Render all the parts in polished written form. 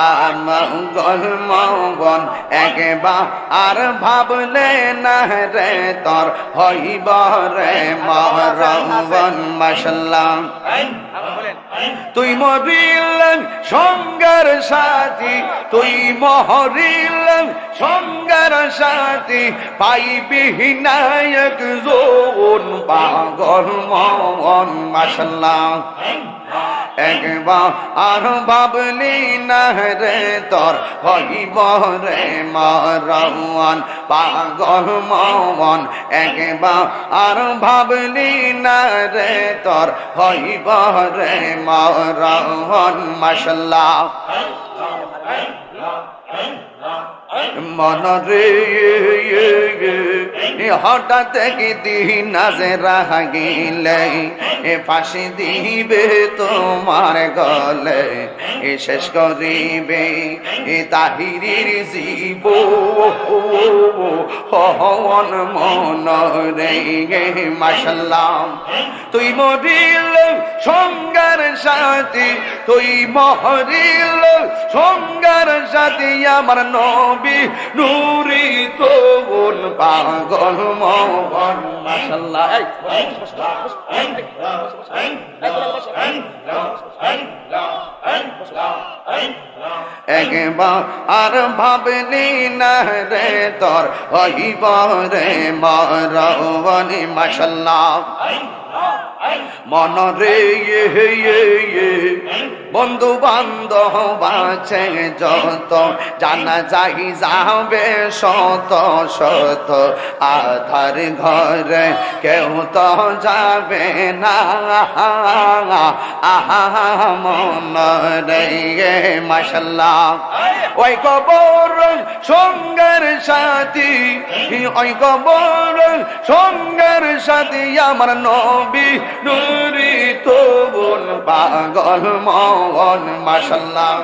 আমঙ্গল মঙ্গল একবার আর ভাবলে না রে তোর হইব রে মরণ মাশাআল্লাহ তুই মরিল সঙ্গের সাথী তুই মরিল সঙ্গের সাথী পাইবি নায়ক জোন পাগল মন মাশাআল্লাহ একবার আর ভাবলি না রে তোর হইব রে মরণ পাগল মন একবার আর ভাবলি না রে তোর হইব রে মরণ মাশাআল্লাহ মন রে হঠাৎ দিন নাজরা গিলে ফাঁসি দিবে তোমার গলে শেষ করিবে তাহিরির জীব হন মন রে মাশাআল্লাহ তুই মরিল সঙ্গের সাথী তুই মরিল সঙ্গের সাথী আমার নবী নূরি তোন পাগল মন মাশাআল্লাহ একবার আর ভাবলি না রে তোর হইব রে মরণ মাশাআল্লাহ মন রে বন্ধু বান্ধব আছে যত জানা যাই যাবে শত শত আধার ঘরে কেউ তো যাবে না আহা মন রে মাশাআল্লাহ ওই কবর সঙ্গের সাথী ওই কবর সঙ্গের সাথী আমার নবী নূরি তোন পাগল মন মাশাআল্লাহ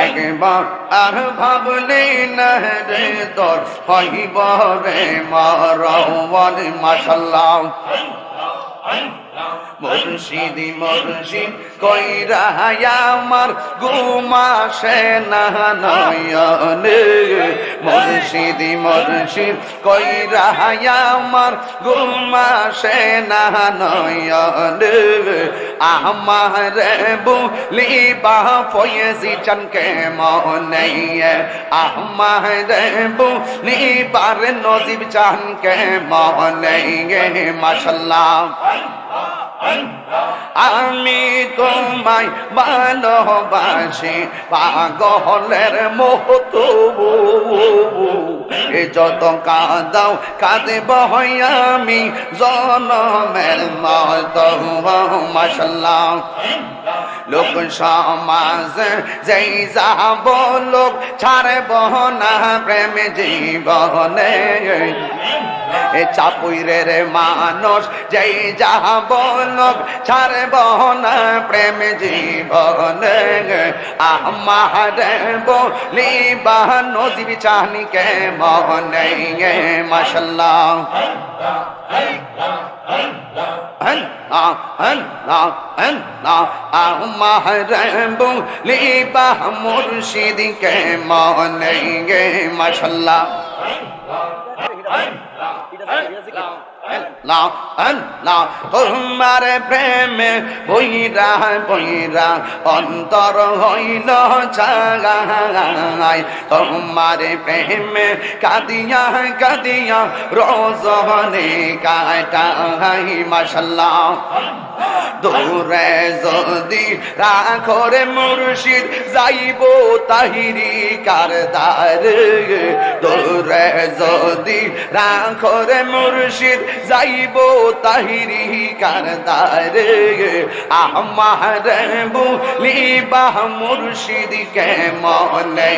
একবার আর ভাবলি না রে তোর হইব রে মরণ মাশাআল্লাহ মুর্শিদি মুর্শিদ কইরা আমার ঘুমাসে না নয়নে মুর্শিদি মুর্শিদ কইরা আমার ঘুমাসে না নয়নে আমার বুলিবা ফয়েজি চানকে মনে আমার বুলিবার নজিব চানকে মনে মাশাআল্লাহ আমি তোমায় ভালোবাসি পাগলের মতো যত কাঁদাও কাঁদব আমি জনমের মতো মাশাআল্লাহ লোক সমাজ যেই যাব লোক ছাড়ব না প্রেম জীবনে চাপুইরের মানুষ যেই যাব লোক ছাড়ব না প্রেম জীবনে আমার বলিবা নজিব চাহনিকে মনে মাশাআল্লাহ আমার বলিবা মুর্শিদকে মনে মাশাআল্লাহ তোমার প্রেমে বইরা বইরা অন্তর হইল চাগায় তোমার প্রেমে কাঁদিয়া কাঁদিয়া রজনে কাটাই মাশাআল্লাহ দূরে যদি রাখরে মুর্শিদ যাইব তাহিরি কারদার দূরে যদি রাখরে মুর্শিদ যাইব তাহিরি কারদার আমার বুলিবা মুর্শিদকে মনে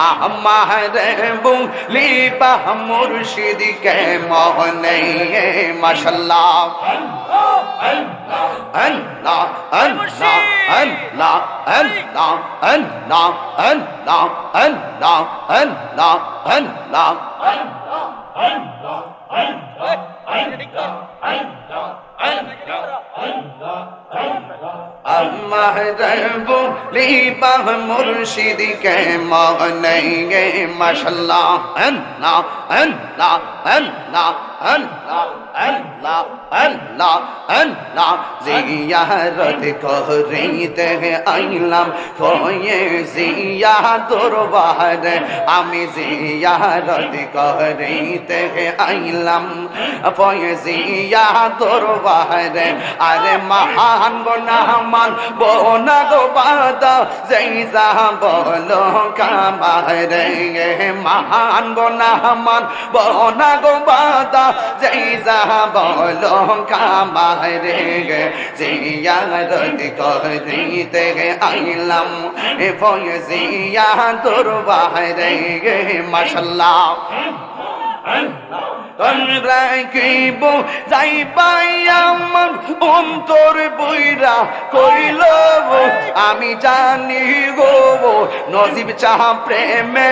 আমার বুলিবা মুর্শিদকে মনে মাশাআল্লাহ Allah Allah Allah Allah Allah Allah Allah Allah Allah আমার বলিবা মুর্শিদকে মনে মাশাআল্লাহ আল্লাহ আল্লাহ আল্লাহ আল্লাহ আল্লাহ আল্লাহ আল্লাহ জিয়ারত করিতে আইলাম ফয়ে জিয়া দরবারে আমি জিয়ারত করিতে আইলাম ফয়ে জিয়া দরবারে আরে মহান বনামান বোনা গো বাদা জৈসা বলো কামারে মহান বনামান বোনা গো বাদা জৈসা বলো কামারে জিয়ারত করিতে আইলাম ফয়ে জিয়া দরবারে মাশাআল্লাহ তোমরা কি যাই পাই আমার অন্তর বইরা কইল আমি জানি গো নজিব চাহ প্রেমে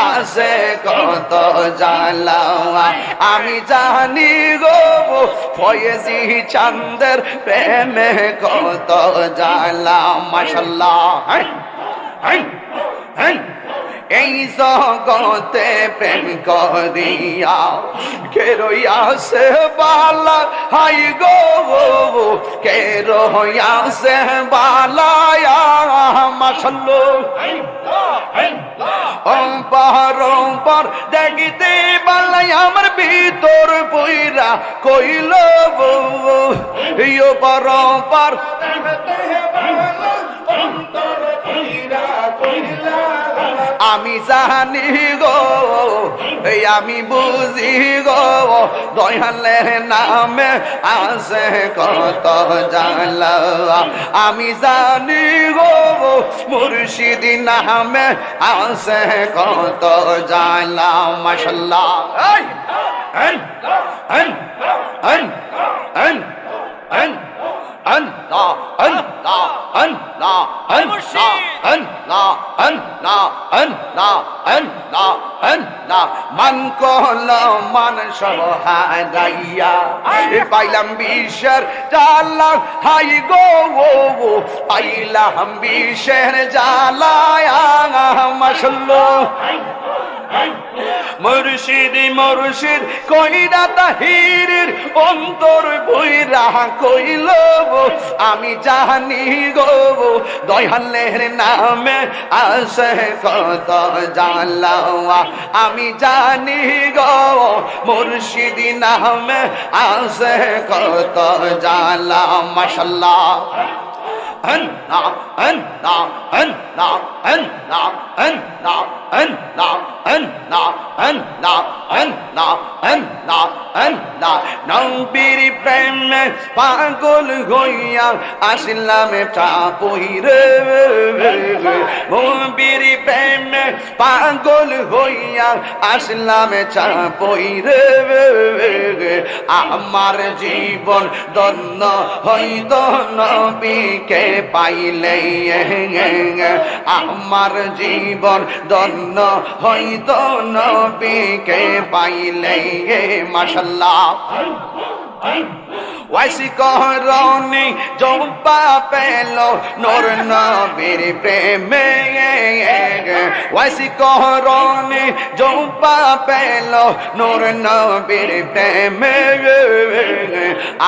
আসে কত জ্বালা আমি জানি গো ফয়েজি চাঁদের প্রেমে কত জ্বালা মাশাআল্লাহ এই জগতে প্রেম করিয়া কে রইয়াছে বালা হাই গো কে রইয়াছে বালায়া মাশাআল্লাহ অম্পার দেখিতে বালাই আমার ভিতর বইরা কইল ইয়ো পরম্পার আমি জানি গো আমি বুঝি গো দয়ালের নামে আসে কত জ্বালা আমি জানি গো মুর্শিদ নামে আসে কত জ্বালা মাশাআল্লাহ Allah, Allah, Allah, Allah, Allah, Allah, Allah, Allah, Allah, man kohlo man shohadaiya, pailam bisher jala, hai go, pailam bisher jala, mashallah. মুর্শিদ মুর্শিদ কইরা তাহিরের অন্তর বইরা কইল আমি জানি গো দয়ালের নামে আসে কত জ্বালা আমি জানি গো মুর্শিদ নামে আসে কত জ্বালা মাশাআল্লাহ Allah, Allah, Allah, Allah, Allah, Allah, Allah, Allah, Allah, Allah, Allah, নবীর প্রেমে পাগল হইয়া আসলাম চাপুইরে নবীর প্রেমে পাগল হইয়া আসলাম চাপুইরে আমার জীবন ধন্য হইত নবীকে পাইলে আমার জীবন ধন্য হইত নবীকে পাইলে মাশাআল্লাহ ওয়াইসি করনি জম্পা পেল নূর নবীর প্রেমে ওয়াইসি করনি জম্পা পেল নূর নবীর প্রেমে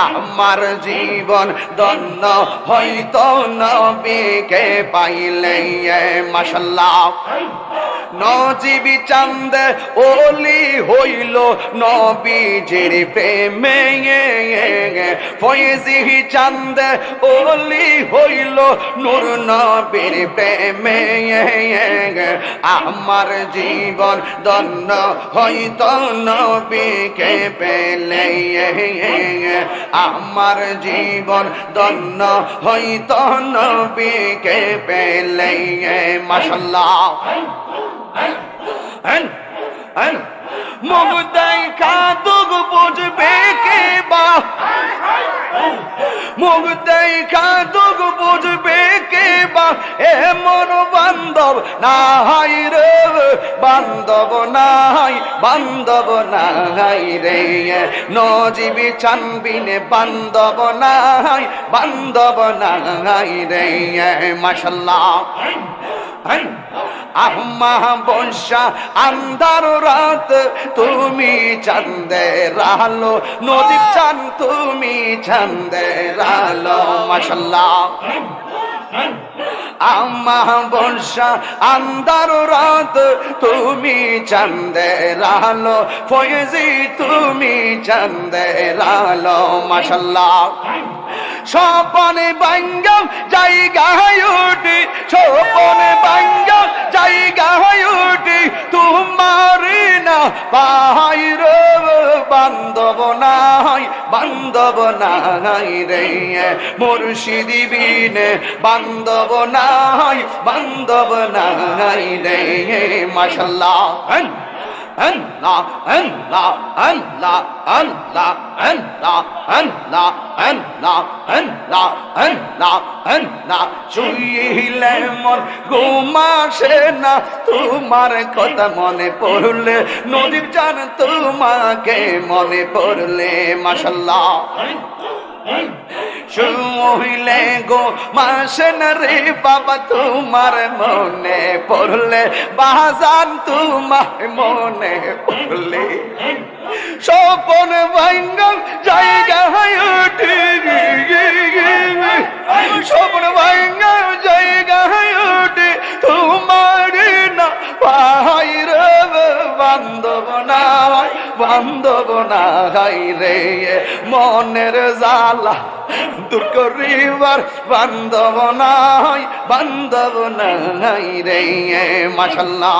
আমার জীবন ধন্য হইত নবীকে পাইলে মাশাআল্লাহ নজিবি চাঁদ ওলি হইল নবীজির প্রেমে ফয়েজি চাঁদ ওলি হইল নূর নবীর প্রেমে আমার জীবন ধন্য হইত নবীকে পেলে আমার জীবন ধন্য হইত নবীকে পেলে মাশাআল্লাহ মুগদাই খাদুগ বুঝবে কে বা মুখ দেখা দুঃখ বুঝবে কে বা এমন বান্ধব নাই রে বান্ধব নাই বান্ধব নাই রে নজিবি চানবিনে বান্ধব নাই বান্ধব নাই রে মাশাআল্লাহ আহমা বর্ষা আন্ধার রাত তুমি চাঁদের আলো নদীর চান তুমি চাঁদের আলো মাশাআল্লাহ আম্মা বর্ষা আন্ধার রাত তুমি চাঁদের আলো ফয়েজি তুমি চাঁদের আলো মাশাআল্লাহ স্বপনে বাঙ্গাম জায়গায় উঠি স্বপনে বাঙ্গাম জায়গায় উঠি তোমার না পাহাই রে বান্ধব নাই বান্ধব নাই রে মুর্শিদি বিনে বান্ধব নাই বান্ধব নাই রে মাশাআল্লাহ আল্লাহ আল্লাহ আল্লাহ আল্লাহ আল্লাহ আল্লাহ আল্লাহ আল্লাহ আল্লাহ আল্লাহ শুইলে মন ঘুমাসে না তোমার কথা মনে পড়লে নদীর জান তোমাকে মনে পড়লে মাশাআল্লাহ শুইলে গো মাসেন রে বাবা তোমার মনে পড়লে বাজান তোমার মনে পড়লে স্বপন ভাঙ্গম জায়গায় উঠি স্বপন ভাঙ্গম জায়গায় উঠি তোমার না পাই রে বান্ধব নাই বান্ধব নাই রে মনের জালা দূর করিবার বান্ধব নাই বান্ধব নাই রে মাশাআল্লাহ।